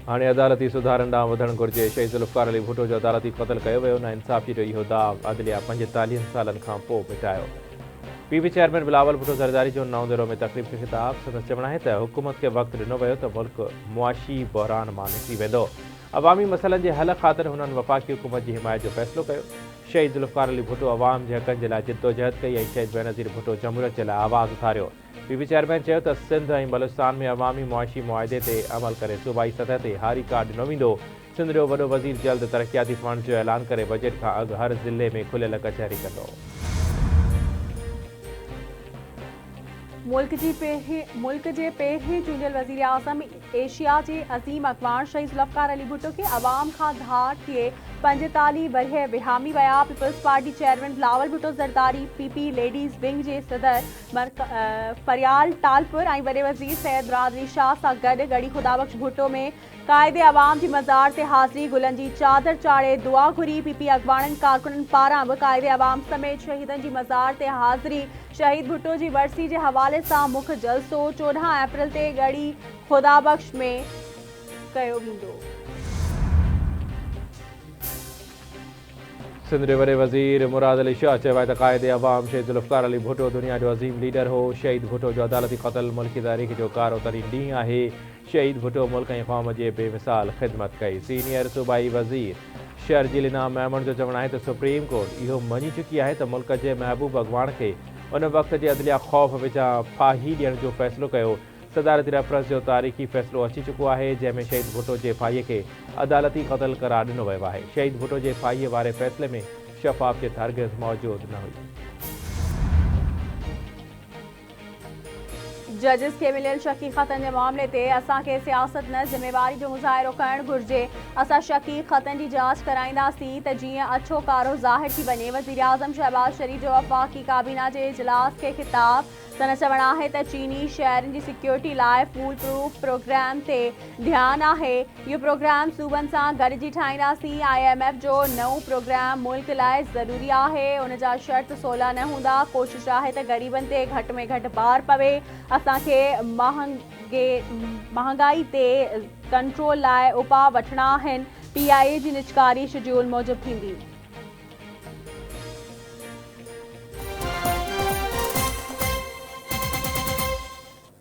हाणे अदालती सुधारनि ॾांहुं वधणु घुरिजे। शहीद ज़ुल्फ़िकार अली भुट्टो जो अदालती क़त्ल कयो वियो। नाइंसाफ़ी जो इहो दाग़ अदलिया 45 सालनि खां पोइ मिटायो। पीपी चेयरमैन बिलावल भुट्टो ज़रदारी जो नओं दिरो में तक़रीब खे ख़िताब। संदसि चवणु आहे त हुकूमत खे वक़्तु ॾिनो वियो त मुल्क मुआशी बहरान मां निकिरी वेंदो। अवामी मसइलनि जे हल ख़ातिर हुननि वफ़ाक़ी हुकूमत जी हिमायत जो फ़ैसिलो कयो। शहीद ज़ुल्फ़िकार अली भुट्टो अवाम जे हक़नि जे लाइ जिद्दोजहद कई ऐं शहीद बेनज़ीर भुट्टो जमहूरियत जे लाइ आवाज़ उथारियो। पीपी चेयरमैन चयो त सिंध ऐं बलूचिस्तान में अवामी मुआशी मुआहदे ते अमल करे सूबाई सतह ते हारी कार्ड ॾिनो वेंदो। सिंध जो वॾो वज़ीर जल्द तरक़ियाती फंड जो ऐलान करे बजट खां अॻु हर ज़िले में खुलियल कचहरी कंदो। मुल्क जे पहिरीं चूंडियल वज़ीर आज़म एशिया जे अज़ीम अख़बार शहीद ज़ुल्फ़िकार अली भुट्टो खे अवाम खां धार थिए 45 वरह विहामी विया। People's party chairman Bilawal Bhutto Zardari, PP ladies wing जे सदर फरियाल टालपुर ऐं वॾे वज़ीर सैयद बरादरी शाह सां गॾु गढ़ी ख़ुदाबख़्श भुट्टो में क़ाइदे अवाम जी मज़ार ते हाज़िरी, गुलनि जी चादर चाढ़े दुआ घुरी। पीपी अॻवाननि कारकुननि पारां बि क़ाइदे अवाम समेत शहीदनि जी मज़ार ते हाज़िरी। शहीद भुट्टो जी वरसी जे हवाले सां मुख्य जलसो 14 अप्रैल ते गढ़ी ख़ुदाबख़्श में कयो वेंदो। सिंध जे वॾे वज़ीर मुराद अली शाह चयो आहे त क़ाइदे अवाम शहीद ज़ुल्फ़िकार अली भुट्टो दुनिया जो अज़ीम लीडर हो। शहीद भुट्टो जो अदालती क़त्ल मुल्की तारीख़ जो कारो तरीन ॾींहुं आहे। शहीद भुट्टो मुल्क ऐं क़ौम जे बेमिसाल ख़िदमत कई। सीनियर सूबाई वज़ीर शर्जील इनाम मैमून जो चवणु आहे त सुप्रीम कोर्ट इहो मञी चुकी आहे त मुल्क जे महबूब अॻवान खे उन वक़्त जे अदलिया ख़ौफ़ विचां फाही ॾियण जो फ़ैसिलो कयो। सदारती रेफरेंस जो तारीख़ी फ़ैसिलो अची चुको आहे जंहिंमें शहीद भुट्टो जे फाहीअ खे अदालती क़त्ल करार ॾिनो वियो आहे। शहीद भुट्टो जे फाहीअ वारे फ़ैसिले में शफ़ाफ़ियत हरगिज़ मौजूदु न हुई। जजिस खे मिलियल शकी ख़तनि जे मामले ते असांखे सियासत न ज़िम्मेवारी जो मुज़ाहिरो करणु घुरिजे। असां शकी ख़तनि जी जांच कराईंदासीं त जीअं अछो कारो ज़ाहिर थी वञे। वज़ीर आज़म शहबाज शरीफ़ जो वफ़ाक़ी काबीना जे इजलास खे ख़िताब। संदसि चवणु आहे त चीनी शहरनि जी सिक्योरिटी लाइ फूल प्रूफ प्रोग्राम ते ध्यानु आहे। इहो प्रोग्राम सूबनि सां गॾिजी ठाहींदासीं। IMF जो नओं प्रोग्राम मुल्क लाइ ज़रूरी आहे। उन जा शर्त सवला न हूंदा। कोशिशि आहे त ग़रीबनि ते घटि में घटि भार पवे। असांखे महांगाई ते कंट्रोल लाइ उपाउ वठिणा आहिनि। PIA जी निजकारी शेड्यूल मूजिबि थींदी।